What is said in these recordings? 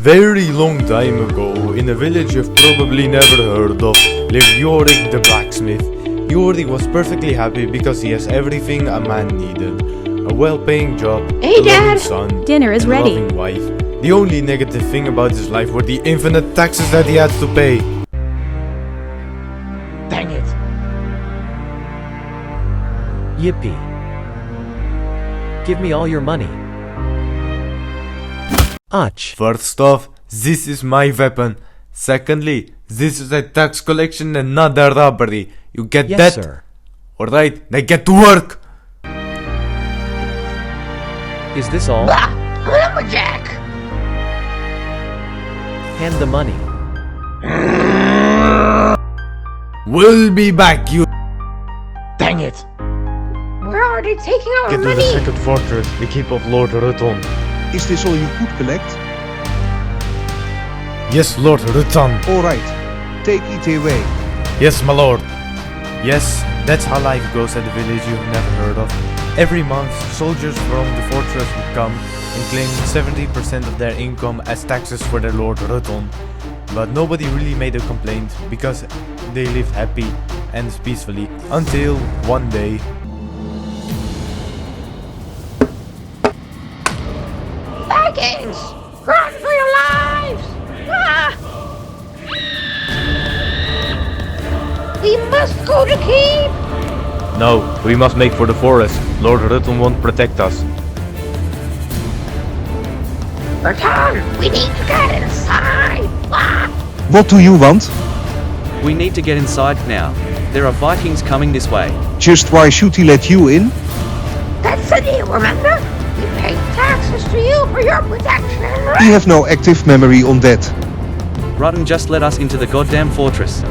very long time ago, in a village you've probably never heard of, lived Jorik the Blacksmith. Jorik was perfectly happy because he has everything a man needed. A well-paying job, Hey, a loving Dad! son, Dinner is and a ready. loving wife. The only negative thing about his life were the infinite taxes that he had to pay. Dang it. Yippee. Give me all your money. Ach. First off, this is my weapon. Secondly, this is a tax collection and not a robbery. You get Yes, that? sir. Alright, now get to work! Is this all? Ah, lumberjack. Hand the money. We'll be back, you. Dang it. Where are they taking our Get to the money? second fortress, the keep of Lord Ruton. Is this all you could collect? Yes, Lord Ruton. Alright, take it away. Yes, my lord. Yes, that's how life goes at the village you've never heard of. Every month, soldiers from the fortress would come and claim 70% of their income as taxes for their Lord Ruton. But nobody really made a complaint because they lived happy and peacefully until one day. Vikings! Run for your lives! Ah! We must go to keep! No, we must make for the forest. Lord Ruton won't protect us. Return! We need to get inside! Ah! What do you want? We need to get inside now. There are Vikings coming this way. Just why should he let you in? That's the deal, remember? We pay taxes to you for your protection. We have no active memory on that. Rutten just let us into the goddamn fortress.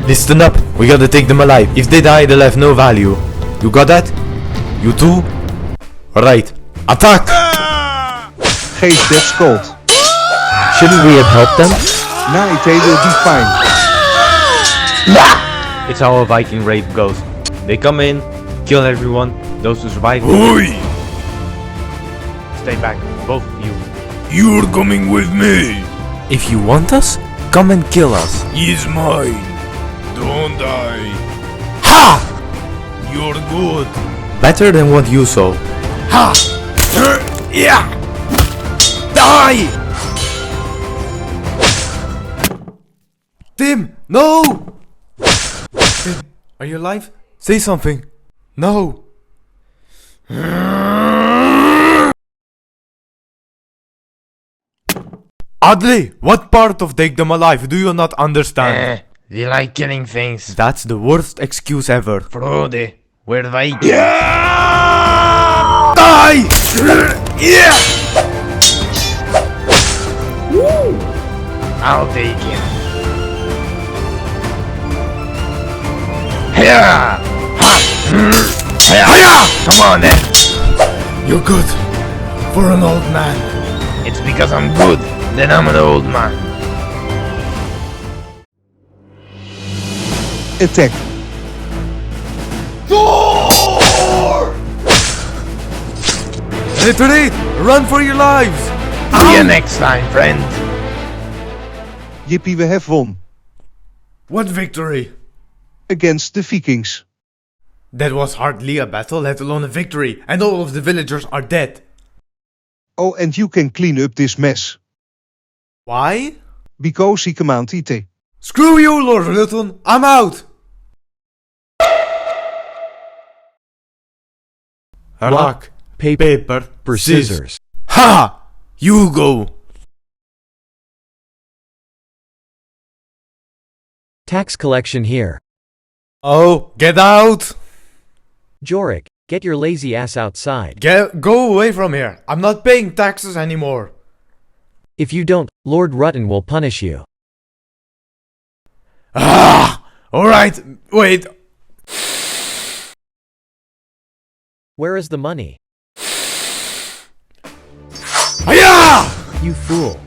Listen up, we gotta take them alive. If they die, they'll have no value. You got that? You too? Alright, attack! Geef that's cold. Shouldn't we have helped them? Nah, they will be fine. It's how a Viking raid goes. They come in, kill everyone, those who survive. Stay back, both of you. You're coming with me. If you want us, come and kill us. He's mine. Don't die. Ha! You're good. Better than what you saw. Ha! Yeah! Die! Tim, no! Tim, are you alive? Say something. No. Audley, what part of take them alive do you not understand? They like killing things. That's the worst excuse ever. Frode, we're Vikings. Die! Yeah! I'll take him. Hiya! Ha! Hiya! Come on then. You're good. For an old man. It's because I'm good that I'm an old man. Attack. Retreat! Run for your lives! See you next time, friend. Yippee, we have won. What victory? Against the Vikings. That was hardly a battle, let alone a victory, and all of the villagers are dead. Oh, and you can clean up this mess. Why? Because he commanded it. Screw you, Lord Ruton! I'm out! Rock, paper, Scissors. Ha! You go! Tax collection here. Oh, get out! Jorik, get your lazy ass outside. Go away from here. I'm not paying taxes anymore. If you don't, Lord Rutten will punish you. Ah! Alright, wait. Where is the money? Hiya! You fool.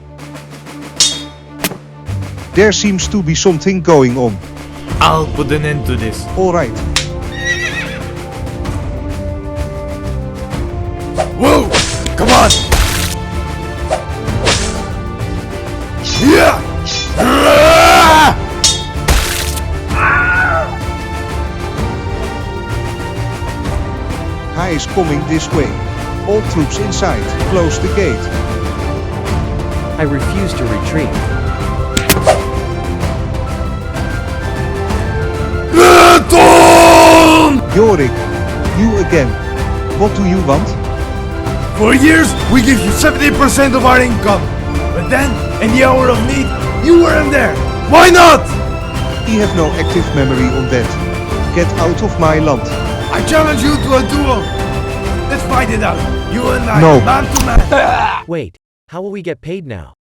There seems to be something going on. I'll put an end to this. Alright. Whoa! Come on! guy is coming this way. All troops inside, close the gate. I refuse to retreat. Jorik, you again. What do you want? For years, we give you 70% of our income. But then, in the hour of need, you weren't there. Why not? I have no active memory on that. Get out of my land. I challenge you to a duel. Let's fight it out. You and I, No. man to man. Wait, how will we get paid now?